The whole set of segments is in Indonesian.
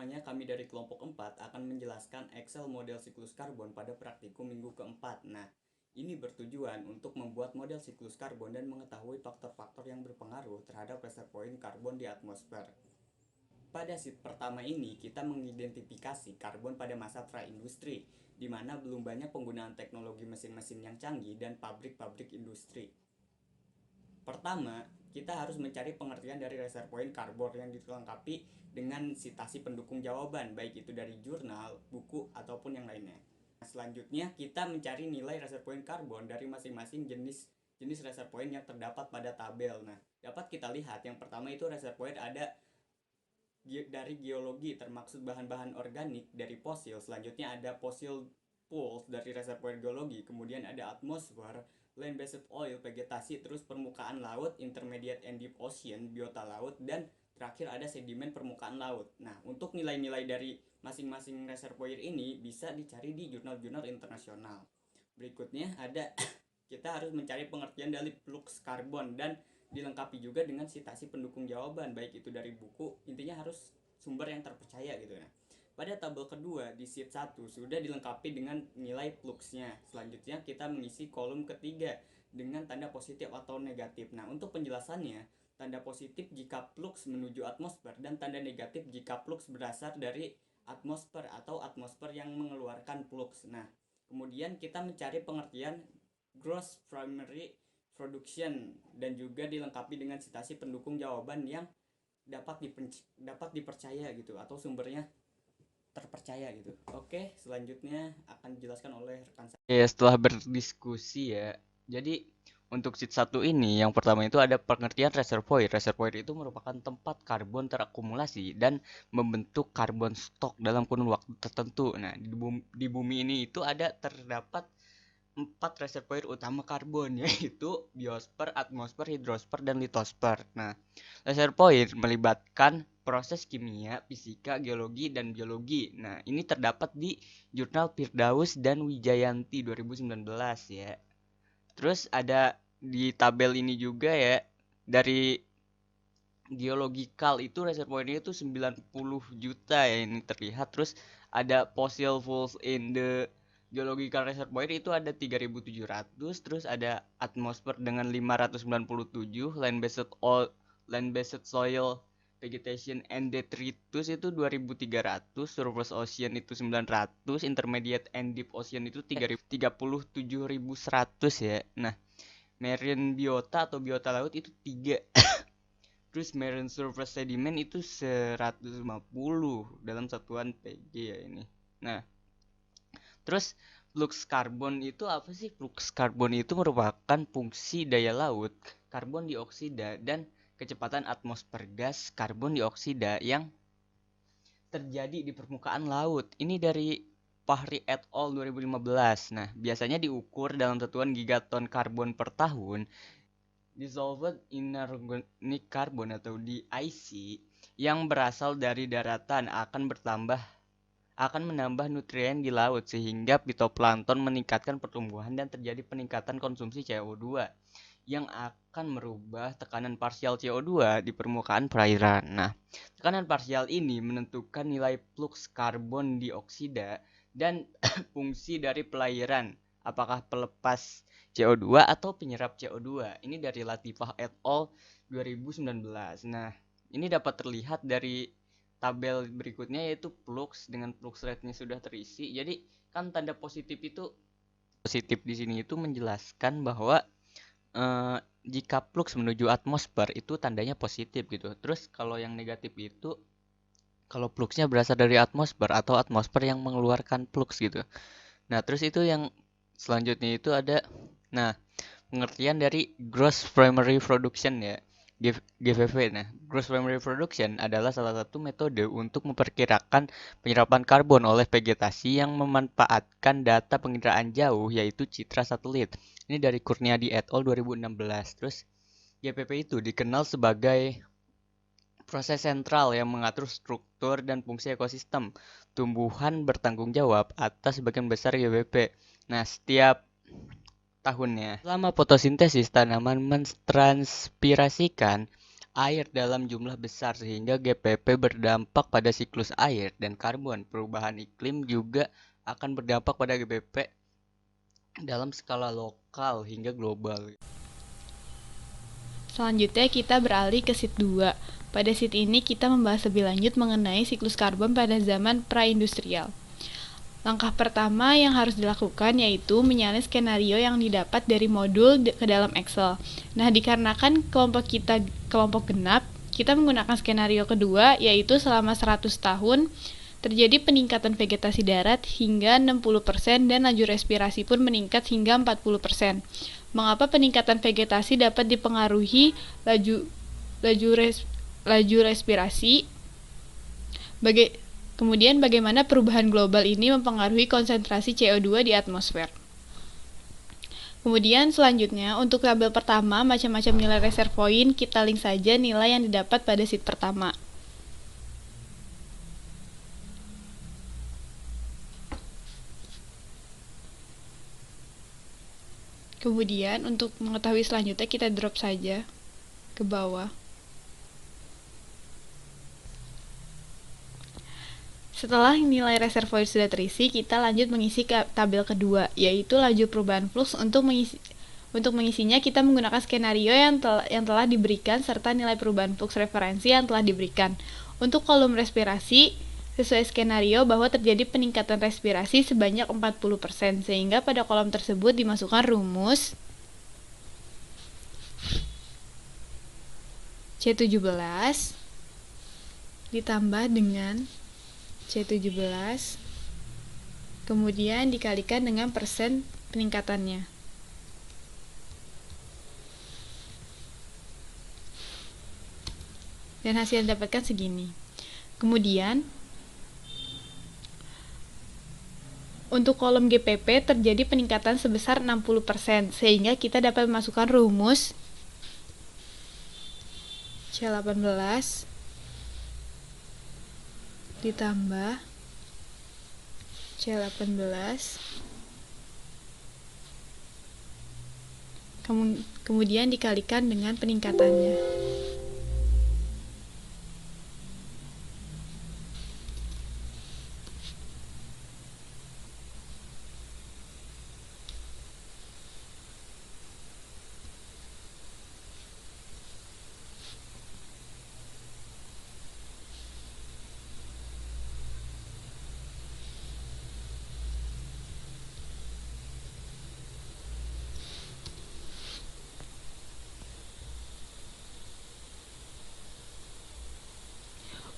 semuanya, kami dari kelompok 4 akan menjelaskan Excel model siklus karbon pada praktikum minggu keempat. Nah, ini bertujuan untuk membuat model siklus karbon dan mengetahui faktor-faktor yang berpengaruh terhadap reservoir karbon di atmosfer. Pada sheet pertama ini, kita mengidentifikasi karbon pada masa praindustri, di mana belum banyak penggunaan teknologi mesin-mesin yang canggih dan pabrik-pabrik industri. Pertama, kita harus mencari pengertian dari reservoir karbon yang dilengkapi dengan sitasi pendukung jawaban, baik itu dari jurnal, buku, ataupun yang lainnya. Selanjutnya, kita mencari nilai reservoir karbon dari masing-masing jenis reservoir yang terdapat pada tabel. Nah, dapat kita lihat yang pertama itu reservoir ada dari geologi, termaksud bahan-bahan organik dari fosil. Selanjutnya ada fossil pools dari reservoir geologi, kemudian ada atmosfer, land based oil, vegetasi, terus permukaan laut, intermediate and deep ocean, biota laut, dan terakhir ada sedimen permukaan laut. Nah, untuk nilai-nilai dari masing-masing reservoir ini bisa dicari di jurnal-jurnal internasional. Berikutnya ada kita harus mencari pengertian dari flux karbon dan dilengkapi juga dengan sitasi pendukung jawaban, baik itu dari buku, intinya harus sumber yang terpercaya gitu ya. Pada tabel kedua di sheet 1 sudah dilengkapi dengan nilai fluxnya. Selanjutnya kita mengisi kolom ketiga dengan tanda positif atau negatif. Nah, untuk penjelasannya, tanda positif jika flux menuju atmosfer dan tanda negatif jika flux berasal dari atmosfer atau atmosfer yang mengeluarkan flux. Nah, kemudian kita mencari pengertian gross primary production dan juga dilengkapi dengan sitasi pendukung jawaban yang dapat dipercaya gitu atau sumbernya terpercaya gitu. Oke, selanjutnya akan dijelaskan oleh rekan saya. Ya, setelah berdiskusi ya. Jadi untuk sheet 1 ini yang pertama itu ada pengertian reservoir. Reservoir itu merupakan tempat karbon terakumulasi dan membentuk karbon stok dalam kurun waktu tertentu. Nah, di bumi ini itu terdapat 4 reservoir utama karbon yaitu biosfer, atmosfer, hidrosfer, dan litosfer. Nah, reservoir melibatkan proses kimia, fisika, geologi, dan biologi. Nah, ini terdapat di jurnal Firdaus dan Wijayanti 2019 ya. Terus ada di tabel ini juga ya, dari geologikal itu reservoirnya itu 90 juta ya ini terlihat. Terus ada fossil fuels in the geological reservoir itu ada 3.700. Terus ada atmosfer dengan 597, land based soil vegetation and detritus itu 2.300, surface ocean itu 900, intermediate and deep ocean itu 37.100 ya. Nah, marine biota atau biota laut itu 3. Terus marine surface sediment itu 150 dalam satuan PG ya ini. Nah, terus flux karbon itu apa sih? Flux karbon itu merupakan fungsi daya laut, karbon dioksida, dan kecepatan atmosfer gas karbon dioksida yang terjadi di permukaan laut. Ini dari Fahri et al. 2015. Nah, biasanya diukur dalam satuan gigaton karbon per tahun. Dissolved inorganic carbon atau DIC yang berasal dari daratan akan menambah nutrien di laut sehingga fitoplankton meningkatkan pertumbuhan dan terjadi peningkatan konsumsi CO2 yang akan merubah tekanan parsial CO2 di permukaan perairan. Nah, tekanan parsial ini menentukan nilai flux karbon dioksida dan fungsi dari perairan, apakah pelepas CO2 atau penyerap CO2. Ini dari Latifah et al. 2019. Nah, ini dapat terlihat dari tabel berikutnya yaitu flux dengan flux rate-nya sudah terisi. Jadi kan tanda positif di sini itu menjelaskan bahwa jika flux menuju atmosfer itu tandanya positif gitu. Terus kalau yang negatif itu kalau fluxnya berasal dari atmosfer atau atmosfer yang mengeluarkan flux gitu. Nah, terus itu yang selanjutnya itu ada pengertian dari gross primary production ya, GPP. Nah, gross primary production adalah salah satu metode untuk memperkirakan penyerapan karbon oleh vegetasi yang memanfaatkan data penginderaan jauh yaitu citra satelit. Ini dari Kurniadi et al. 2016. Terus GPP itu dikenal sebagai proses sentral yang mengatur struktur dan fungsi ekosistem. Tumbuhan bertanggung jawab atas sebagian besar GPP. Nah, setiap tahunnya, selama fotosintesis tanaman mentranspirasikan air dalam jumlah besar sehingga GPP berdampak pada siklus air dan karbon. Perubahan iklim juga akan berdampak pada GPP dalam skala lokal hingga global. Selanjutnya kita beralih ke sheet 2. Pada sheet ini kita membahas lebih lanjut mengenai siklus karbon pada zaman praindustrial. Langkah pertama yang harus dilakukan yaitu menyalin skenario yang didapat dari modul ke dalam Excel. Nah, dikarenakan kelompok kita kelompok genap, kita menggunakan skenario kedua yaitu selama 100 tahun terjadi peningkatan vegetasi darat hingga 60% dan laju respirasi pun meningkat hingga 40%. Mengapa peningkatan vegetasi dapat dipengaruhi laju respirasi? Kemudian bagaimana perubahan global ini mempengaruhi konsentrasi CO2 di atmosfer. Kemudian selanjutnya untuk tabel pertama macam-macam nilai reservoir kita link saja nilai yang didapat pada sheet pertama. Kemudian untuk mengetahui selanjutnya kita drop saja ke bawah. Setelah nilai reservoir sudah terisi, kita lanjut mengisi ke tabel kedua, yaitu laju perubahan flux. Untuk mengisinya kita menggunakan skenario yang telah diberikan serta nilai perubahan flux referensi yang telah diberikan. Untuk kolom respirasi, sesuai skenario bahwa terjadi peningkatan respirasi sebanyak 40%, sehingga pada kolom tersebut dimasukkan rumus C17 ditambah dengan C17 kemudian dikalikan dengan persen peningkatannya. Dan hasil yang didapatkan segini. Kemudian untuk kolom GPP terjadi peningkatan sebesar 60%, sehingga kita dapat memasukkan rumus C18 ditambah C18 kemudian dikalikan dengan peningkatannya.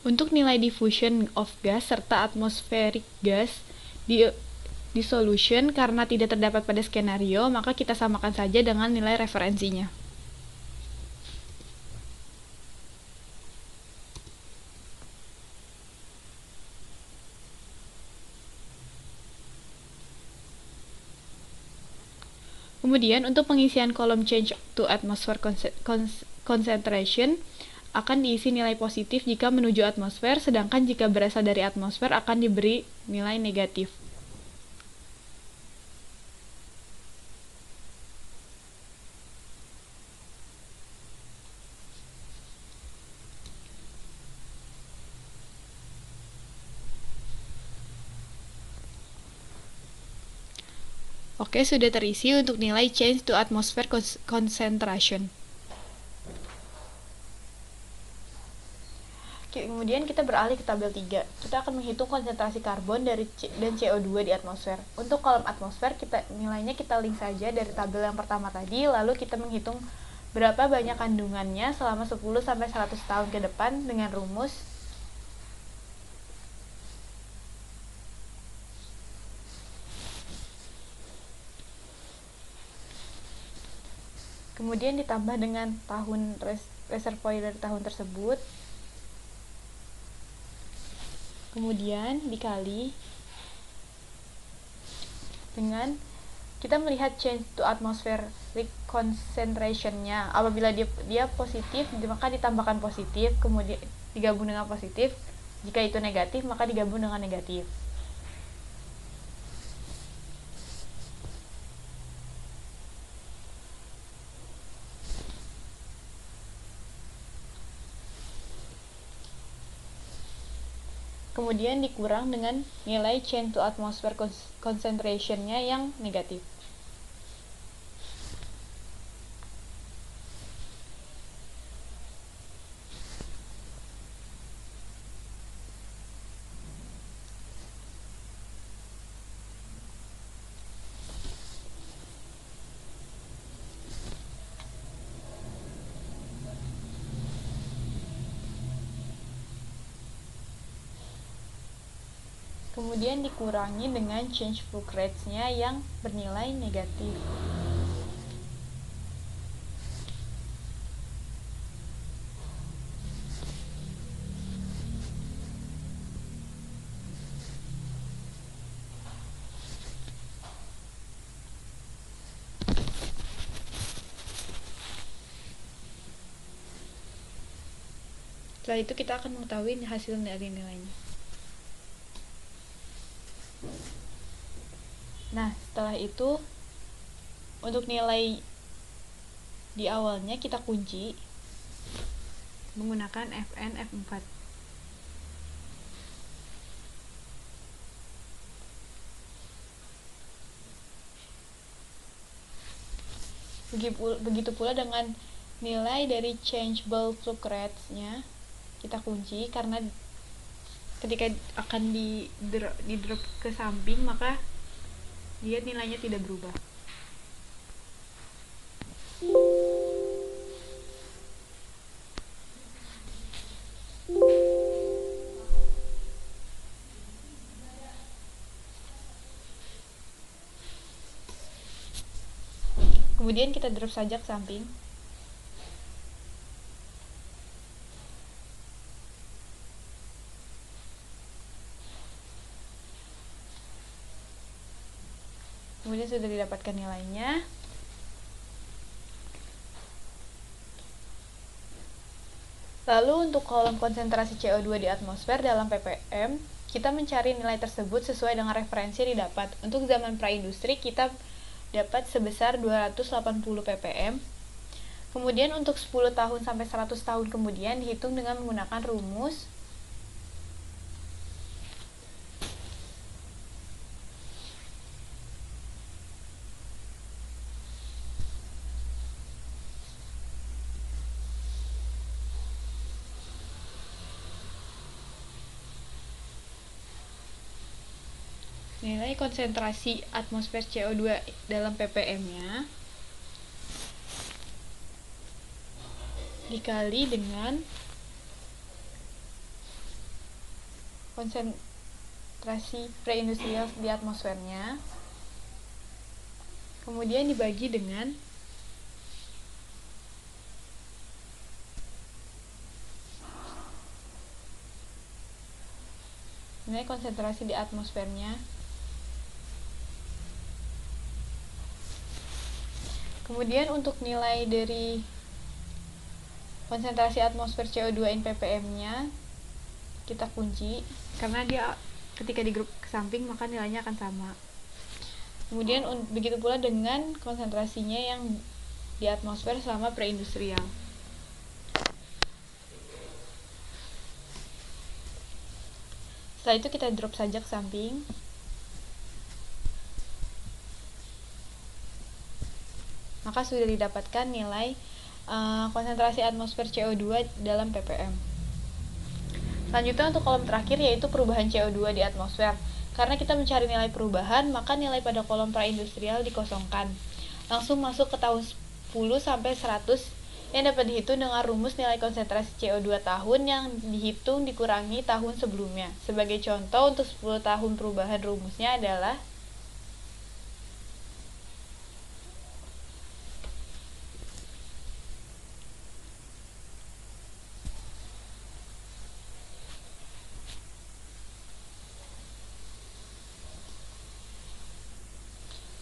Untuk nilai diffusion of gas serta atmospheric gas di solution karena tidak terdapat pada skenario, maka kita samakan saja dengan nilai referensinya. Kemudian untuk pengisian kolom change to atmosphere concentration akan diisi nilai positif jika menuju atmosfer, sedangkan jika berasal dari atmosfer akan diberi nilai negatif. Oke, sudah terisi untuk nilai change to atmosphere concentration. Kemudian kita beralih ke tabel 3. Kita akan menghitung konsentrasi karbon dan CO2 di atmosfer. Untuk kolom atmosfer, nilainya kita link saja dari tabel yang pertama tadi, lalu kita menghitung berapa banyak kandungannya selama 10-100 tahun ke depan dengan rumus kemudian ditambah dengan tahun reservoir dari tahun tersebut, kemudian dikali dengan kita melihat change to atmospheric concentration-nya. Apabila dia positif, maka ditambahkan positif, kemudian digabung dengan positif. Jika itu negatif, maka digabung dengan negatif. kemudian dikurang dengan nilai change to atmosphere concentration-nya yang negatif. Kemudian dikurangi dengan change flow rates-nya yang bernilai negatif. Setelah itu kita akan mengetahui hasil dari nilainya. Nah, setelah itu untuk nilai di awalnya kita kunci menggunakan Fn F4. Begitu pula dengan nilai dari changeable flux rates-nya kita kunci, karena ketika akan di drop ke samping maka dia nilainya tidak berubah. Kemudian kita drop saja ke samping. Kemudian sudah didapatkan nilainya. Lalu untuk kolom konsentrasi CO2 di atmosfer dalam ppm, kita mencari nilai tersebut sesuai dengan referensi yang didapat. Untuk zaman praindustri kita dapat sebesar 280 ppm. Kemudian untuk 10 tahun sampai 100 tahun kemudian dihitung dengan menggunakan rumus nilai konsentrasi atmosfer CO2 dalam ppm-nya dikali dengan konsentrasi preindustrial di atmosfernya, kemudian dibagi dengan nilai konsentrasi di atmosfernya. Kemudian untuk nilai dari konsentrasi atmosfer CO2 in ppm-nya kita kunci, karena dia ketika di grup ke samping maka nilainya akan sama. Kemudian begitu pula dengan konsentrasinya yang di atmosfer selama preindustrial. Setelah itu kita drop saja ke samping. Maka sudah didapatkan nilai konsentrasi atmosfer CO2 dalam ppm. Selanjutnya untuk kolom terakhir yaitu perubahan CO2 di atmosfer. Karena kita mencari nilai perubahan, maka nilai pada kolom praindustrial dikosongkan. Langsung masuk ke tahun 10 sampai 100 yang dapat dihitung dengan rumus nilai konsentrasi CO2 tahun yang dihitung dikurangi tahun sebelumnya. Sebagai contoh, untuk 10 tahun perubahan rumusnya adalah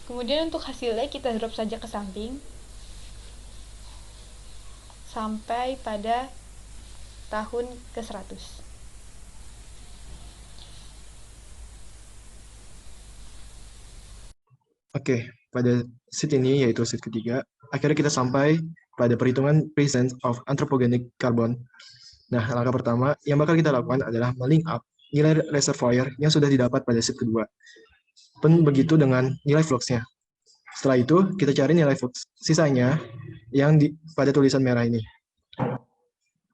kemudian untuk hasilnya kita drop saja ke samping sampai pada tahun ke-100. Oke, pada sheet ini yaitu sheet ketiga, akhirnya kita sampai pada perhitungan presence of anthropogenic carbon. Nah, langkah pertama yang bakal kita lakukan adalah melink up nilai reservoir yang sudah didapat pada sheet kedua. Pun begitu dengan nilai fluxnya. Setelah itu, kita cari nilai flux sisanya yang pada tulisan merah ini.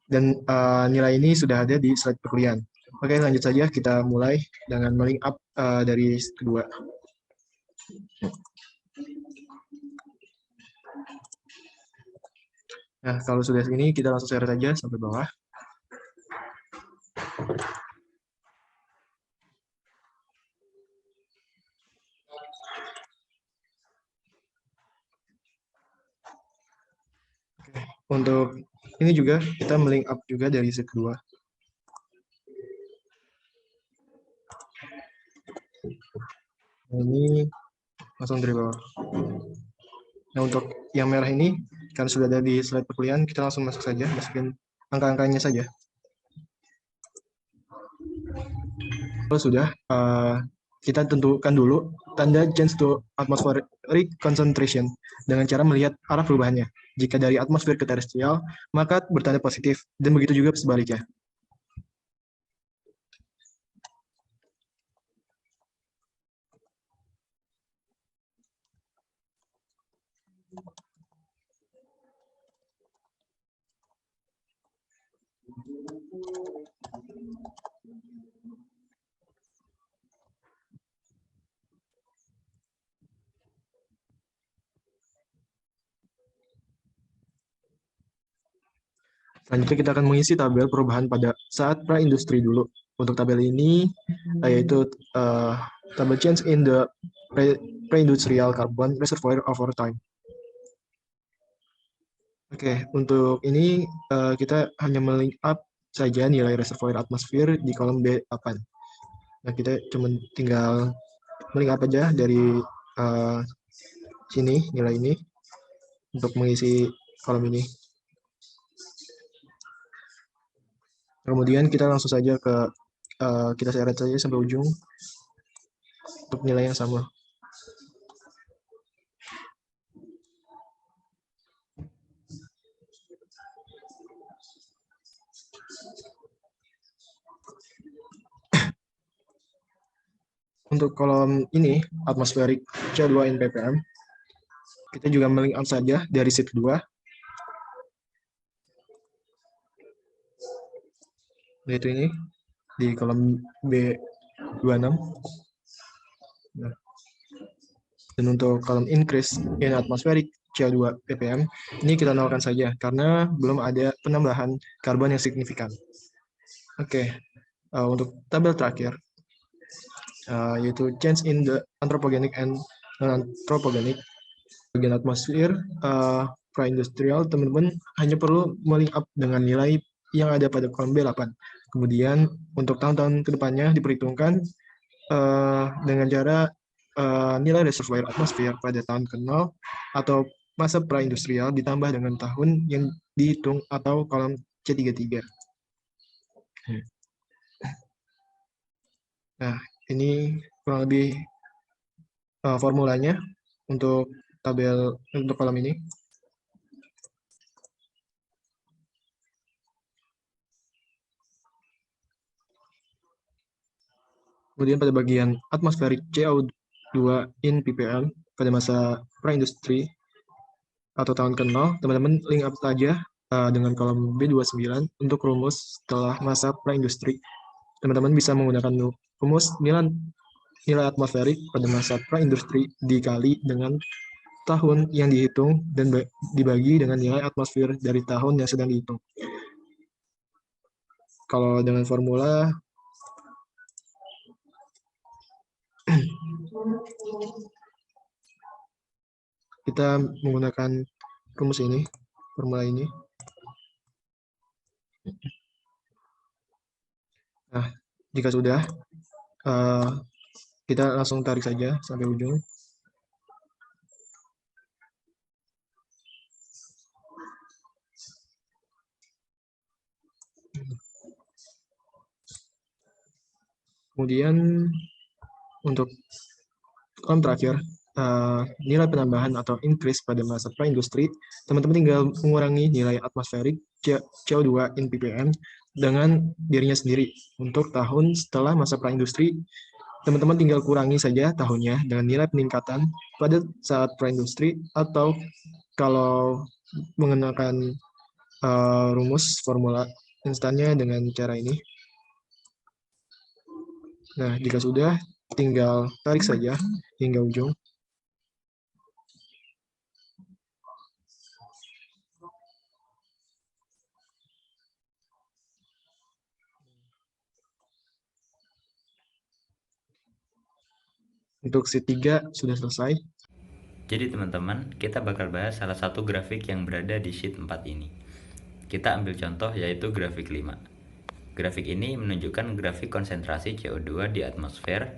Dan nilai ini sudah ada di slide perkuliahan. Oke, lanjut saja. Kita mulai dengan melink up dari sheet kedua. Nah, kalau sudah segini, kita langsung share saja sampai bawah. Untuk ini juga kita melink up juga dari sheet kedua. Ini langsung dari bawah. Nah, untuk yang merah ini kan sudah ada di slide perkuliahan, kita langsung masuk saja, masukin angka-angkanya saja. Kalau sudah, kita tentukan dulu tanda change to atmospheric concentration dengan cara melihat arah perubahannya. Jika dari atmosfer ke terestrial, maka bertanda positif, dan begitu juga sebaliknya. Selanjutnya kita akan mengisi tabel perubahan pada saat pra-industri dulu. Untuk tabel ini yaitu tabel change in the pre-industrial carbon reservoir over time. Oke, untuk ini kita hanya melink up saja nilai reservoir atmosfer di kolom B8. Nah, kita cuma tinggal melink up aja dari sini, nilai ini, untuk mengisi kolom ini. Kemudian kita langsung saja ke kita seret saja sampai ujung untuk nilai yang sama. Untuk kolom ini, atmospheric CO2 in ppm, kita juga melink up saja dari sheet 2. Yaitu ini, di kolom B26. Nah. Dan untuk kolom increase in atmospheric CO2 ppm, ini kita nolkan saja, karena belum ada penambahan karbon yang signifikan. Oke, untuk tabel terakhir, yaitu change in the anthropogenic and non-anthropogenic bagian atmosfer pra-industrial, teman-teman hanya perlu melink up dengan nilai yang ada pada kolom B8. Kemudian untuk tahun-tahun kedepannya diperhitungkan dengan cara nilai reservoir atmosfer pada tahun ke-0 atau masa pra-industrial ditambah dengan tahun yang dihitung atau kolom C33. Nah, ini kurang lebih formulanya untuk tabel untuk kolom ini. Kemudian pada bagian atmospheric CO2 in ppm pada masa pra-industri atau tahun ke-0, teman-teman link up saja dengan kolom B29 untuk rumus setelah masa pra-industri. Teman-teman bisa menggunakan rumus nilai atmosferik pada masa pra-industri dikali dengan tahun yang dihitung dan dibagi dengan nilai atmosfer dari tahun yang sedang dihitung. Kalau dengan formula kita menggunakan rumus ini, formula ini. Nah, jika sudah, kita langsung tarik saja sampai ujung. Kemudian untuk kolom terakhir, nilai penambahan atau increase pada masa praindustri, teman-teman tinggal mengurangi nilai atmosferik CO2 in ppm dengan dirinya sendiri. Untuk tahun setelah masa praindustri, teman-teman tinggal kurangi saja tahunnya dengan nilai peningkatan pada saat praindustri, atau kalau menggunakan rumus formula instannya dengan cara ini. Nah, jika sudah, tinggal tarik saja hingga ujung. Untuk sheet 3 sudah selesai. Jadi teman-teman, kita bakal bahas salah satu grafik yang berada di sheet 4 ini. Kita ambil contoh yaitu grafik 5. Grafik ini menunjukkan grafik konsentrasi CO2 di atmosfer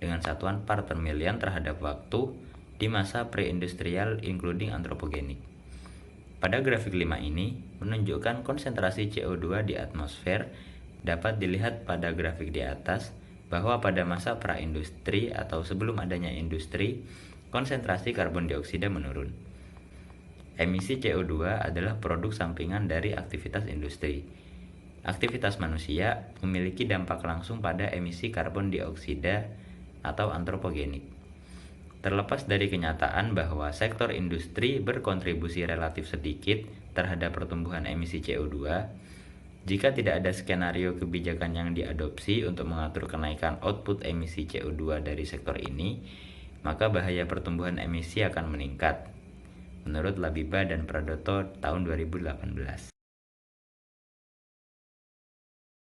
dengan satuan part per million terhadap waktu di masa pre-industrial including anthropogenic. Pada grafik 5 ini menunjukkan konsentrasi CO2 di atmosfer. Dapat dilihat pada grafik di atas bahwa pada masa praindustri atau sebelum adanya industri, konsentrasi karbon dioksida menurun. Emisi CO2 adalah produk sampingan dari aktivitas industri. Aktivitas manusia memiliki dampak langsung pada emisi karbon dioksida atau antropogenik. Terlepas dari kenyataan bahwa sektor industri berkontribusi relatif sedikit terhadap pertumbuhan emisi CO2, jika tidak ada skenario kebijakan yang diadopsi untuk mengatur kenaikan output emisi CO2 dari sektor ini, maka bahaya pertumbuhan emisi akan meningkat, menurut Labiba dan Pradoto tahun 2018.